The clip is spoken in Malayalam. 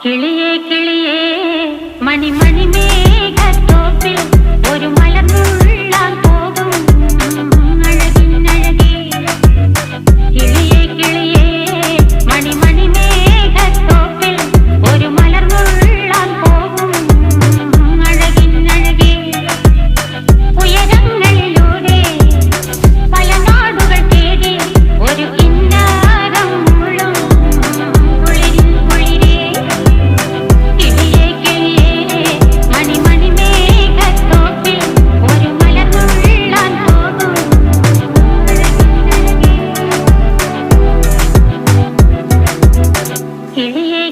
കിളിയേ കിളിയേ മണിമണി മേഘത്തോപ്പിൽ ഒരു മലർന്നുള്ളാൻ പോകും അഴകിനഴകേ. കിളിയേ കിളിയേ മണിമണി മേഘത്തോപ്പിൽ ഒരു മലർന്നുള്ളാൻ പോകും അഴകിനഴകേ. ഉയരങ്ങളിലൂടെ പല നാടുകൾ തേടി ഒരു കിന്നാരം മുള്ളും കുളിരിൻ കുളിരേ. കിളിയേ കിളിയേ മണിമണി മേഘത്തോപ്പിൽ ഒരു മലർന്നുള്ളാൻ പോകും അഴകിനഴകേ. കിളിയേ